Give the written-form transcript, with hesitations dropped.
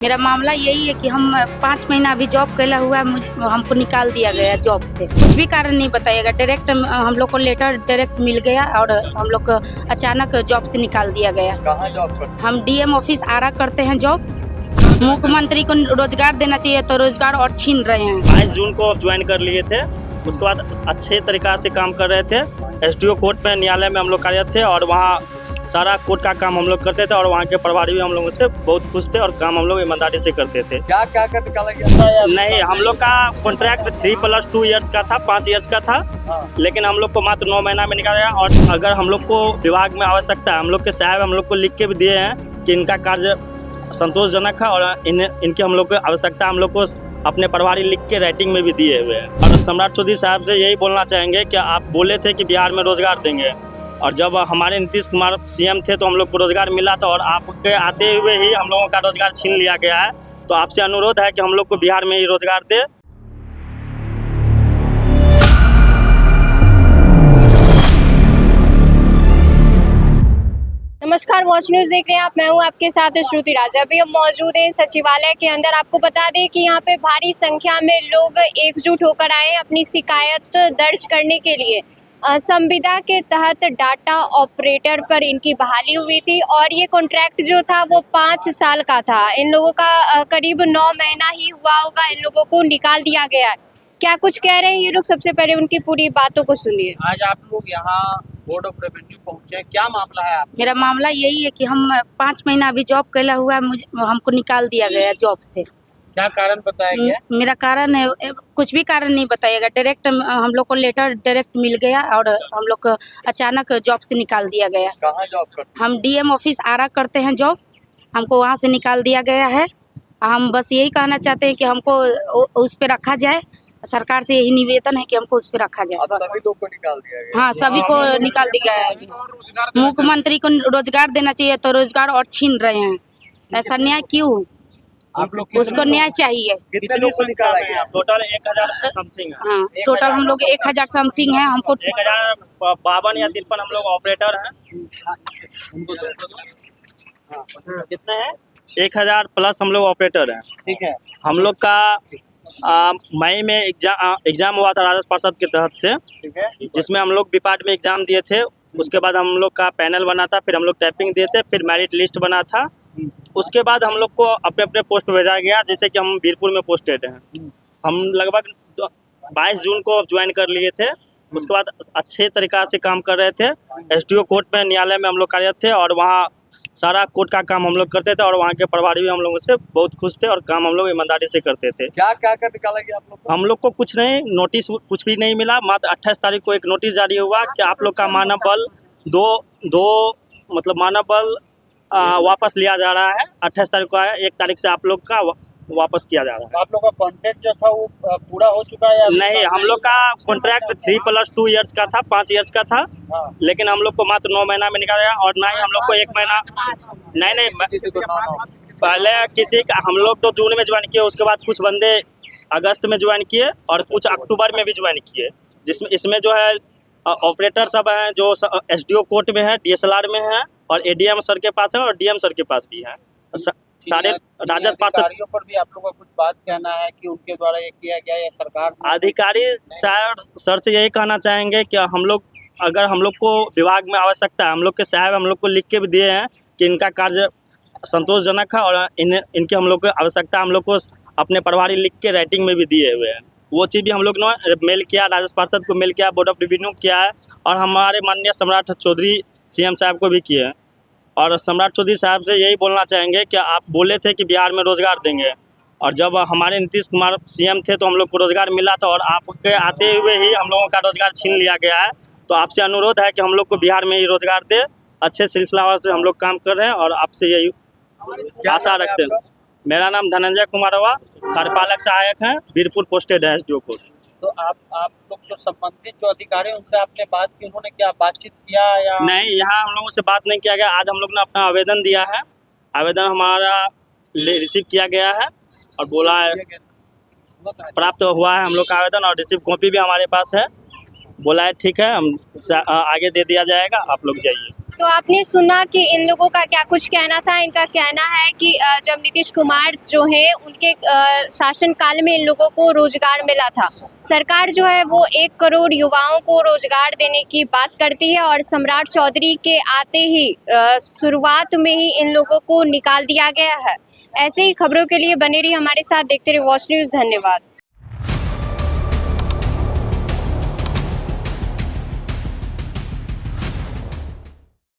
मेरा मामला यही है कि हम 5 महीना अभी जॉब कैला हुआ है, हमको निकाल दिया गया जॉब से। कुछ भी कारण नहीं बताइएगा, डायरेक्ट हम लोग को लेटर डायरेक्ट मिल गया और हम लोग को अचानक जॉब से निकाल दिया गया। कहाँ जॉब करते? हम डीएम ऑफिस आरा करते हैं जॉब। मुख्यमंत्री को रोजगार देना चाहिए तो रोजगार और छीन रहे हैं। 22 जून को ज्वाइन कर लिए थे, उसके बाद अच्छे तरीका से काम कर रहे थे। एसडीओ कोर्ट में, न्यायालय में हम लोग कार्यरत थे और वहाँ सारा कोर्ट का काम हम लोग करते थे और वहाँ के प्रभारी भी हम लोगों से बहुत खुश थे और काम हम लोग ईमानदारी से करते थे। क्या क्या कर निकाला गया? नहीं, हम लोग का कॉन्ट्रैक्ट 3+2 इयर्स का था, 5 इयर्स का था, लेकिन हम लोग को मात्र 9 महीना में निकाला गया। और अगर हम लोग को विभाग में आवश्यकता है, हम लोग के साहब हम लोग को लिख के भी दिए हैं कि इनका कार्य संतोषजनक है और इनकी हम लोग को आवश्यकता हम लोग को अपने प्रभारी लिख के राइटिंग में भी दिए हुए हैं। और सम्राट चौधरी साहब से यही बोलना चाहेंगे कि आप बोले थे कि बिहार में रोजगार देंगे, और जब हमारे नीतीश कुमार सीएम थे तो हम लोग को रोजगार मिला था और आपके आते हुए ही हम लोगों का रोजगार छीन लिया गया है। तो आपसे अनुरोध है कि हम लोग को बिहार में ही रोजगार दे। नमस्कार, वॉच न्यूज देख रहे हैं आप। मैं हूं आपके साथ श्रुति राजा। अभी हम मौजूद हैं सचिवालय के अंदर। आपको बता दें कि यहां पे भारी संख्या में लोग एकजुट होकर आए अपनी शिकायत दर्ज करने के लिए। संविदा के तहत डाटा ऑपरेटर पर इनकी बहाली हुई थी और ये कॉन्ट्रैक्ट जो था वो 5 साल का था। इन लोगों का करीब 9 महीना ही हुआ होगा, इन लोगों को निकाल दिया गया है। क्या कुछ कह रहे हैं ये लोग, सबसे पहले उनकी पूरी बातों को सुनिए। आज आप लोग यहाँ बोर्ड ऑफ रेवेन्यू पहुँचे, क्या मामला है आप? मेरा मामला यही है कि हम 5 महीना अभी जॉब कैला हुआ है, हमको निकाल दिया गया जॉब से। क्या कारण बताया गया? मेरा कारण है, कुछ भी कारण नहीं बताइएगा, डायरेक्ट हम लोग को लेटर डायरेक्ट मिल गया और हम लोग को अचानक जॉब से निकाल दिया गया। कहाँ जॉब करते? हम डीएम ऑफिस आरा करते हैं जॉब, हमको वहाँ से निकाल दिया गया है। हम बस यही कहना चाहते हैं कि हमको उस पे रखा जाए। सरकार से यही निवेदन है कि हमको उस पे रखा जाए बस। सभी लोग को निकाल दिया गया? हाँ, सभी को निकाल दिया गया है। मुख्यमंत्री को रोजगार देना चाहिए तो रोजगार और छीन रहे हैं। ऐसा न्याय क्यों? आप लोग उसको न्याय चाहिए। कितने लोग को निकाला गया? टोटल 1000 समथिंग है। हाँ, टोटल हम लोग 1000 समथिंग है। हमको 1052 या 53 हम लोग ऑपरेटर हैं। कितने हैं? 1000 प्लस हम लोग ऑपरेटर हैं। ठीक है। हम लोग का मई में एग्जाम हुआ था राजस्व पार्षद के तहत से, ठीक है। जिसमें हम लोग विपाट में एग्जाम दिए थे। उसके बाद हम लोग का पैनल बना था, फिर हम लोग टाइपिंग दिए थे, फिर मेरिट लिस्ट बना था। उसके बाद हम लोग को अपने अपने पोस्ट भेजा गया, जैसे कि हम बीरपुर में पोस्टेड हैं। हम लगभग 22 जून को ज्वाइन कर लिए थे। उसके बाद अच्छे तरीका से काम कर रहे थे। एसडीओ कोर्ट में, न्यायालय में हम लोग कार्यरत थे और वहाँ सारा कोर्ट का काम हम लोग करते थे और वहाँ के प्रभारी भी हम लोगों से बहुत खुश थे और काम हम लोग ईमानदारी से करते थे। क्या क्या कर निकाला गया आप लोग को? हम लोग को कुछ नहीं, नोटिस कुछ भी नहीं मिला। मात्र 28 तारीख को एक नोटिस जारी हुआ कि आप लोग का मानव बल मानव बल वापस लिया जा रहा है। 28 तारीख को आया, 1 तारीख से आप लोग का वापस किया जा रहा है। आप लोग का कॉन्ट्रैक्ट जो था वो पूरा हो चुका है या नहीं, हम लोग का कॉन्ट्रैक्ट 3+2 इयर्स का था, 5 इयर्स का था, लेकिन हम लोग को मात्र 9 महीना में निकाला गया। और ना ही हम लोग को 1 महीना पहले किसी का, हम लोग तो जून में ज्वाइन किए, उसके बाद कुछ बंदे अगस्त में ज्वाइन किए और कुछ अक्टूबर में भी ज्वाइन किए। इसमें जो है ऑपरेटर सब हैं जो एसडीओ कोर्ट में है, डीएसएलआर में है और एडीएम सर के पास है और डीएम सर के पास भी है। सारे राजस्व पार्षद पर भी आप लोग का कुछ बात कहना है कि उनके द्वारा ये किया गया या सरकार? अधिकारी सर से यही कहना चाहेंगे कि अगर हम लोग को विभाग में आवश्यकता है, हम लोग के साहब हम लोग को लिख के भी दिए हैं कि इनका कार्य संतोषजनक है और इनकी हम लोग को आवश्यकता हम लोग को अपने प्रभारी लिख के राइटिंग में भी दिए हुए हैं। वो चीज़ भी हम लोग ने मेल किया, राजस्व पार्षद को मेल किया, बोर्ड ऑफ रेवेन्यू किया है और हमारे माननीय सम्राट चौधरी सीएम साहब को भी किए हैं। और सम्राट चौधरी साहब से यही बोलना चाहेंगे कि आप बोले थे कि बिहार में रोजगार देंगे, और जब हमारे नीतीश कुमार सीएम थे तो हम लोग को रोजगार मिला था और आपके आते हुए ही हम लोगों का रोजगार छीन लिया गया है। तो आपसे अनुरोध है कि हम लोग को बिहार में ही रोजगार दे। अच्छे सिलसिलावार से हम लोग काम कर रहे हैं और आपसे यही आशा रखते हैं। मेरा नाम धनंजय कुमार हुआ, कार्यपालक सहायक हैं, बीरपुर पोस्टेड है एसडीओ कोर्ट। तो आप लोग जो संबंधित जो अधिकारी उनसे आपने बात की, उन्होंने क्या बातचीत किया या नहीं? यहाँ हम लोगों से बात नहीं किया गया। आज हम लोग ने अपना आवेदन दिया है, आवेदन हमारा रिसीव किया गया है और बोला है प्राप्त हुआ है हम लोग का आवेदन और रिसीव कॉपी भी हमारे पास है। बोला है ठीक है, हम आगे दे दिया जाएगा, आप लोग जाइए। तो आपने सुना कि इन लोगों का क्या कुछ कहना था। इनका कहना है कि जब नीतीश कुमार जो है उनके शासनकाल में इन लोगों को रोजगार मिला था। सरकार जो है वो 1 करोड़ युवाओं को रोजगार देने की बात करती है और सम्राट चौधरी के आते ही शुरुआत में ही इन लोगों को निकाल दिया गया है। ऐसे ही खबरों के लिए बने रहिए हमारे साथ, देखते रहिए वॉच न्यूज़। धन्यवाद।